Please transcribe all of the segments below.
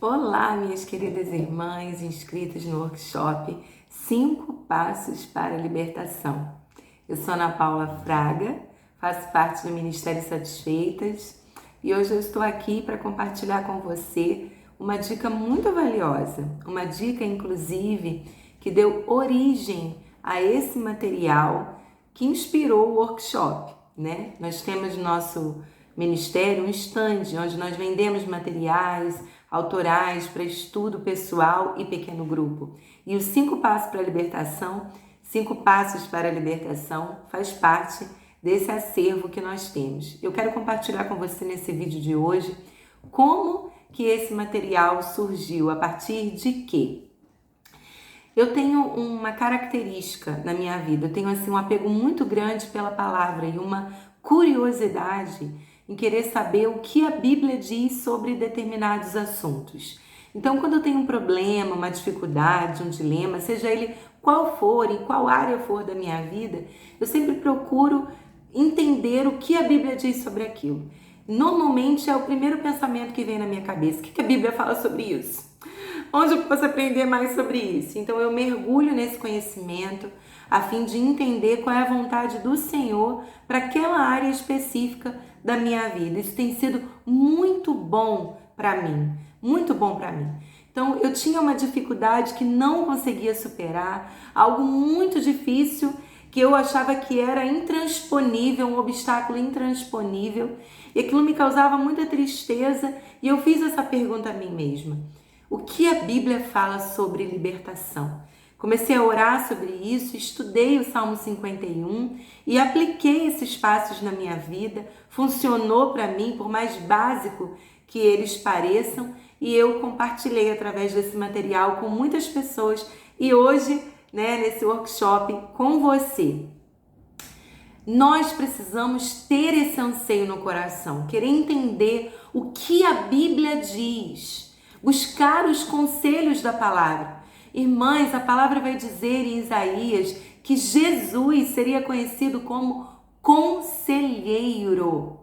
Olá, minhas queridas irmãs inscritas no workshop 5 Passos para a Libertação. Eu sou Ana Paula Fraga, faço parte do Ministério Satisfeitas e hoje eu estou aqui para compartilhar com você uma dica muito valiosa, uma dica inclusive que deu origem a esse material que inspirou o workshop, né? Nós temos no nosso ministério um stand onde nós vendemos materiais autorais para estudo pessoal e pequeno grupo. E os 5 passos para a libertação, 5 passos para a libertação faz parte desse acervo que nós temos. Eu quero compartilhar com você nesse vídeo de hoje como que esse material surgiu, a partir de quê? Eu tenho uma característica na minha vida, eu tenho assim um apego muito grande pela palavra e uma curiosidade em querer saber o que a Bíblia diz sobre determinados assuntos. Então, quando eu tenho um problema, uma dificuldade, um dilema, seja ele qual for, em qual área for da minha vida, eu sempre procuro entender o que a Bíblia diz sobre aquilo. Normalmente é o primeiro pensamento que vem na minha cabeça. O que a Bíblia fala sobre isso? Onde eu posso aprender mais sobre isso? Então eu mergulho nesse conhecimento a fim de entender qual é a vontade do Senhor para aquela área específica da minha vida. Isso tem sido muito bom para mim, muito bom para mim. Então eu tinha uma dificuldade que não conseguia superar, algo muito difícil que eu achava que era intransponível, um obstáculo intransponível, e aquilo me causava muita tristeza, e eu fiz essa pergunta a mim mesma. O que a Bíblia fala sobre libertação? Comecei a orar sobre isso, estudei o Salmo 51 e apliquei esses passos na minha vida. Funcionou para mim, por mais básico que eles pareçam, e eu compartilhei através desse material com muitas pessoas e hoje, nesse workshop com você. Nós precisamos ter esse anseio no coração, querer entender o que a Bíblia diz, buscar os conselhos da palavra. Irmãs, a palavra vai dizer em Isaías que Jesus seria conhecido como conselheiro.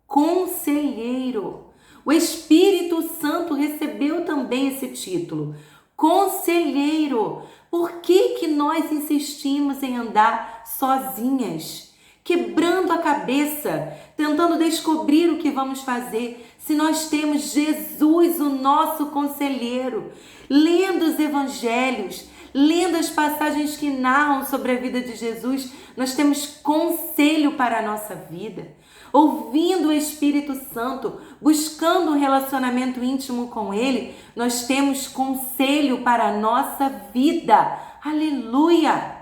Conselheiro. O Espírito Santo recebeu também esse título. Conselheiro. Por que nós insistimos em andar sozinhas? Quebrando a cabeça, tentando descobrir o que vamos fazer, se nós temos Jesus, o nosso conselheiro, lendo os evangelhos, lendo as passagens que narram sobre a vida de Jesus, nós temos conselho para a nossa vida, ouvindo o Espírito Santo, buscando um relacionamento íntimo com Ele, nós temos conselho para a nossa vida, aleluia!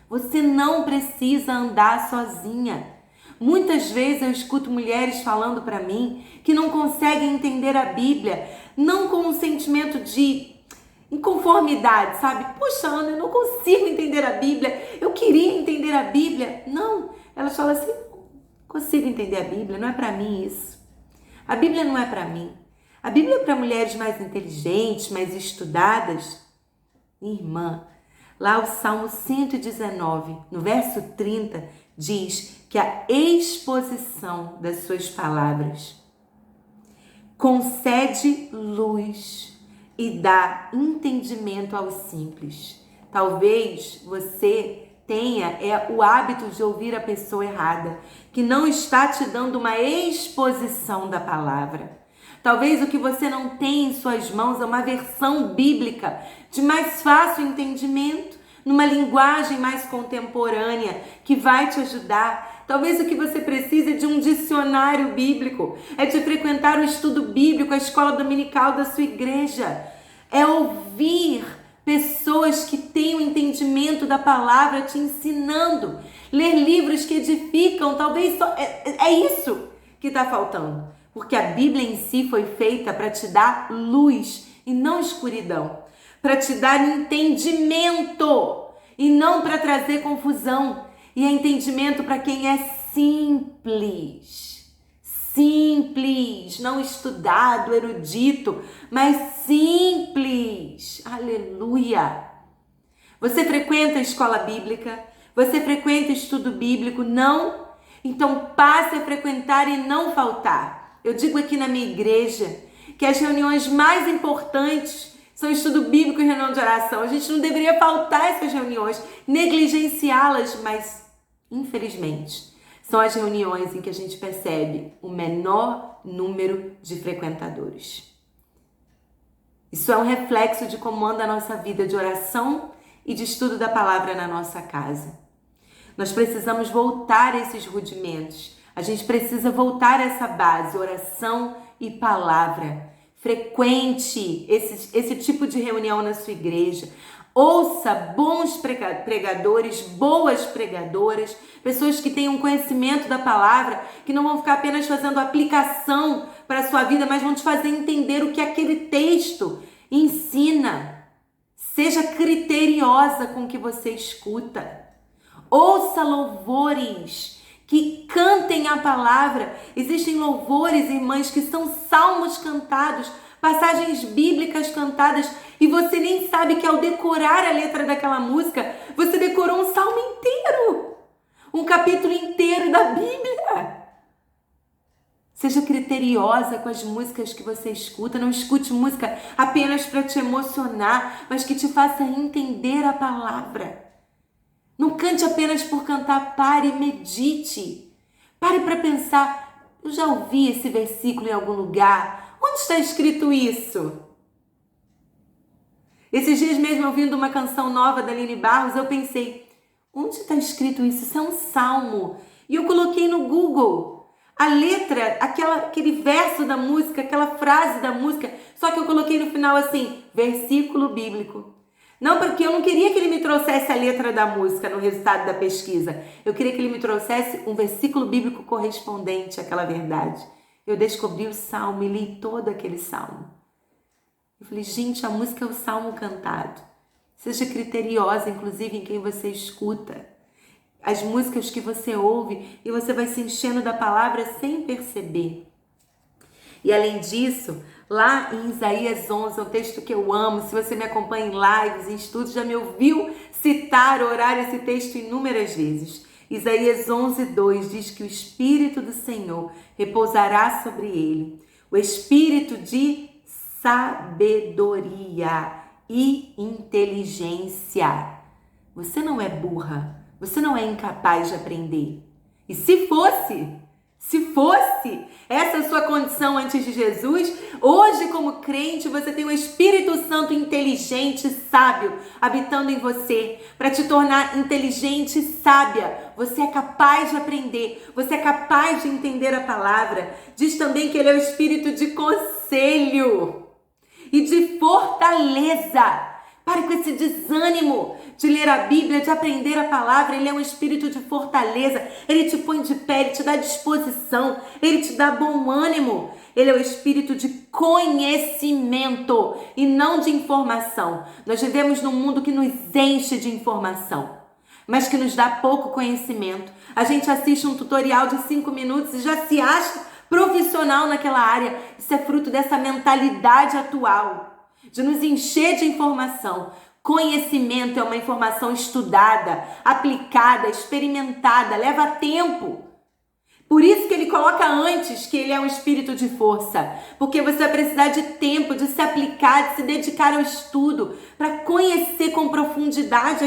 Você não precisa andar sozinha. Muitas vezes eu escuto mulheres falando para mim que não conseguem entender a Bíblia, não com um sentimento de inconformidade, sabe? Poxa, Ana, eu não consigo entender a Bíblia, eu queria entender a Bíblia. Não, elas falam assim, não consigo entender a Bíblia, não é para mim isso. A Bíblia não é para mim. A Bíblia é para mulheres mais inteligentes, mais estudadas. Irmã, lá o Salmo 119, no verso 30, diz que a exposição das suas palavras concede luz e dá entendimento aos simples. Talvez você tenha o hábito de ouvir a pessoa errada, que não está te dando uma exposição da palavra. Talvez o que você não tem em suas mãos é uma versão bíblica de mais fácil entendimento, numa linguagem mais contemporânea, que vai te ajudar. Talvez o que você precisa é de um dicionário bíblico, é de frequentar o estudo bíblico, a escola dominical da sua igreja. É ouvir pessoas que têm o entendimento da palavra te ensinando. Ler livros que edificam, talvez é isso que está faltando. Porque a Bíblia em si foi feita para te dar luz e não escuridão. Para te dar entendimento e não para trazer confusão. E é entendimento para quem é simples. Simples, não estudado, erudito, mas simples. Aleluia! Você frequenta a escola bíblica? Você frequenta estudo bíblico? Não? Então passe a frequentar e não faltar. Eu digo aqui na minha igreja que as reuniões mais importantes são estudo bíblico e reunião de oração. A gente não deveria faltar essas reuniões, negligenciá-las, mas, infelizmente, são as reuniões em que a gente percebe o menor número de frequentadores. Isso é um reflexo de como anda a nossa vida de oração e de estudo da palavra na nossa casa. Nós precisamos voltar a esses rudimentos. A gente precisa voltar a essa base, oração e palavra. Frequente esse tipo de reunião na sua igreja. Ouça bons pregadores, boas pregadoras, pessoas que tenham conhecimento da palavra, que não vão ficar apenas fazendo aplicação para a sua vida, mas vão te fazer entender o que aquele texto ensina. Seja criteriosa com o que você escuta. Ouça louvores que cantem a palavra. Existem louvores, irmãs, que são salmos cantados, passagens bíblicas cantadas, e você nem sabe que ao decorar a letra daquela música, você decorou um salmo inteiro, um capítulo inteiro da Bíblia. Seja criteriosa com as músicas que você escuta. Não escute música apenas para te emocionar, mas que te faça entender a palavra. Não cante apenas por cantar, pare e medite. Pare para pensar, eu já ouvi esse versículo em algum lugar. Onde está escrito isso? Esses dias mesmo, ouvindo uma canção nova da Aline Barros, eu pensei, onde está escrito isso? Isso é um salmo. E eu coloquei no Google a letra, aquele verso da música, aquela frase da música, só que eu coloquei no final assim, versículo bíblico. Não, porque eu não queria que ele me trouxesse a letra da música no resultado da pesquisa. Eu queria que ele me trouxesse um versículo bíblico correspondente àquela verdade. Eu descobri o salmo e li todo aquele salmo. Eu falei, gente, a música é o salmo cantado. Seja criteriosa, inclusive, em quem você escuta. As músicas que você ouve, e você vai se enchendo da palavra sem perceber. E além disso, lá em Isaías 11, é um texto que eu amo. Se você me acompanha em lives, em estudos, já me ouviu citar, orar esse texto inúmeras vezes. Isaías 11:2 diz que o Espírito do Senhor repousará sobre ele. O Espírito de sabedoria e inteligência. Você não é burra. Você não é incapaz de aprender. E se fosse essa a sua condição antes de Jesus, hoje como crente você tem o Espírito Santo inteligente e sábio habitando em você para te tornar inteligente e sábia. Você é capaz de aprender, você é capaz de entender a palavra. Diz também que ele é o Espírito de conselho e de fortaleza. Pare com esse desânimo de ler a Bíblia, de aprender a palavra. Ele é um espírito de fortaleza. Ele te põe de pé, ele te dá disposição, ele te dá bom ânimo. Ele é o espírito de conhecimento e não de informação. Nós vivemos num mundo que nos enche de informação, mas que nos dá pouco conhecimento. A gente assiste um tutorial de 5 minutos e já se acha profissional naquela área. Isso é fruto dessa mentalidade atual de nos encher de informação. Conhecimento é uma informação estudada, aplicada, experimentada, leva tempo. Por isso que ele coloca antes que ele é um espírito de força, porque você vai precisar de tempo, de se aplicar, de se dedicar ao estudo, para conhecer com profundidade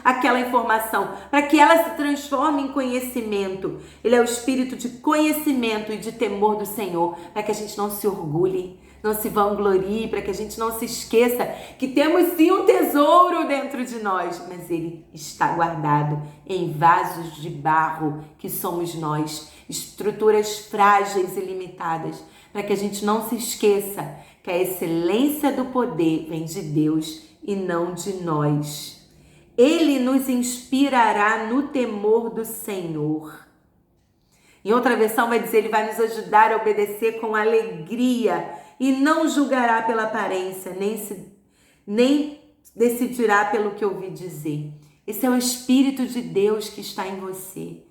aquela informação, para que ela se transforme em conhecimento. Ele é o espírito de conhecimento e de temor do Senhor, para que a gente não se orgulhe, não se vanglorie, para que a gente não se esqueça que temos sim um tesouro dentro de nós, mas ele está guardado em vasos de barro, que somos nós, estruturas frágeis e limitadas, para que a gente não se esqueça que a excelência do poder vem de Deus e não de nós. Ele nos inspirará no temor do Senhor. Em outra versão vai dizer, ele vai nos ajudar a obedecer com alegria e não julgará pela aparência, nem decidirá pelo que ouvi dizer. Esse é o Espírito de Deus que está em você.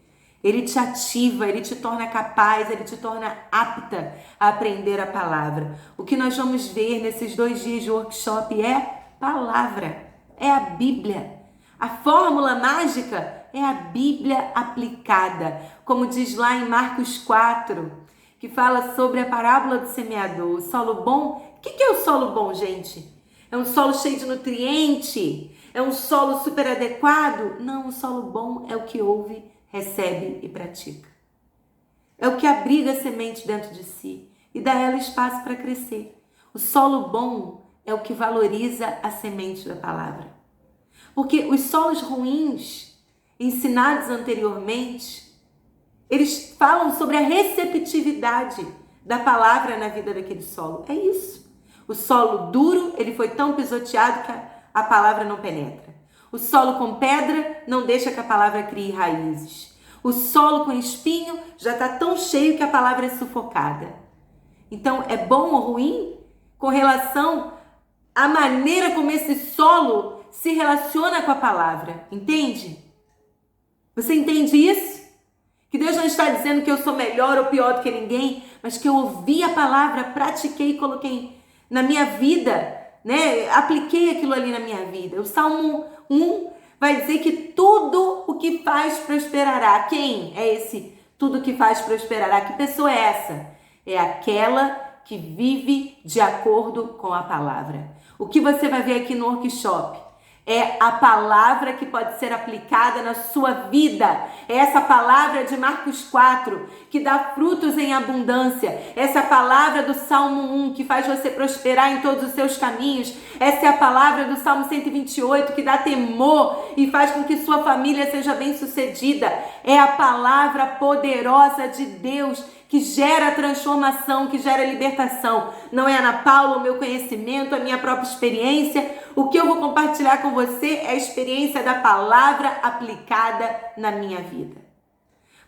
Ele te ativa, ele te torna capaz, ele te torna apta a aprender a palavra. O que nós vamos ver nesses 2 dias de workshop é palavra, é a Bíblia. A fórmula mágica é a Bíblia aplicada. Como diz lá em Marcos 4, que que fala sobre a parábola do semeador. O solo bom, o que é o solo bom, gente? É um solo cheio de nutriente? É um solo super adequado? Não, o solo bom é o que ouve, recebe e pratica. É o que abriga a semente dentro de si e dá a ela espaço para crescer. O solo bom é o que valoriza a semente da palavra. Porque os solos ruins, ensinados anteriormente, eles falam sobre a receptividade da palavra na vida daquele solo. É isso. O solo duro, ele foi tão pisoteado que a palavra não penetra. O solo com pedra não deixa que a palavra crie raízes. O solo com espinho já está tão cheio que a palavra é sufocada. Então, é bom ou ruim com relação à maneira como esse solo se relaciona com a palavra. Entende? Você entende isso? Que Deus não está dizendo que eu sou melhor ou pior do que ninguém, mas que eu ouvi a palavra, pratiquei e coloquei na minha vida, né? Apliquei aquilo ali na minha vida. O Salmo 1 vai dizer que tudo o que faz prosperará. Quem é esse tudo que faz prosperará? Que pessoa é essa? É aquela que vive de acordo com a palavra. O que você vai ver aqui no workshop é a palavra que pode ser aplicada na sua vida. É essa palavra de Marcos 4, que dá frutos em abundância. Essa palavra do Salmo 1, que faz você prosperar em todos os seus caminhos. Essa é a palavra do Salmo 128, que dá temor e faz com que sua família seja bem-sucedida. É a palavra poderosa de Deus, que gera transformação, que gera libertação. Não é, Ana Paula, o meu conhecimento, a minha própria experiência. O que eu vou compartilhar com você é a experiência da palavra aplicada na minha vida.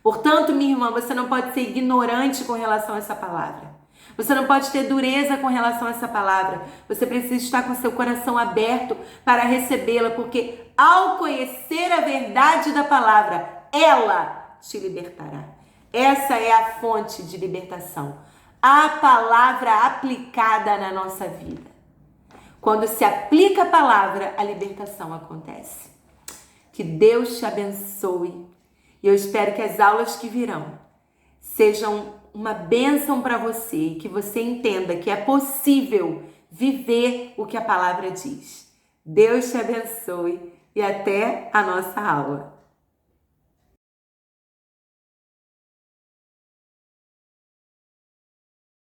Portanto, minha irmã, você não pode ser ignorante com relação a essa palavra. Você não pode ter dureza com relação a essa palavra. Você precisa estar com seu coração aberto para recebê-la, porque ao conhecer a verdade da palavra, ela te libertará. Essa é a fonte de libertação. A palavra aplicada na nossa vida. Quando se aplica a palavra, a libertação acontece. Que Deus te abençoe. E eu espero que as aulas que virão sejam uma bênção para você e que você entenda que é possível viver o que a palavra diz. Deus te abençoe e até a nossa aula.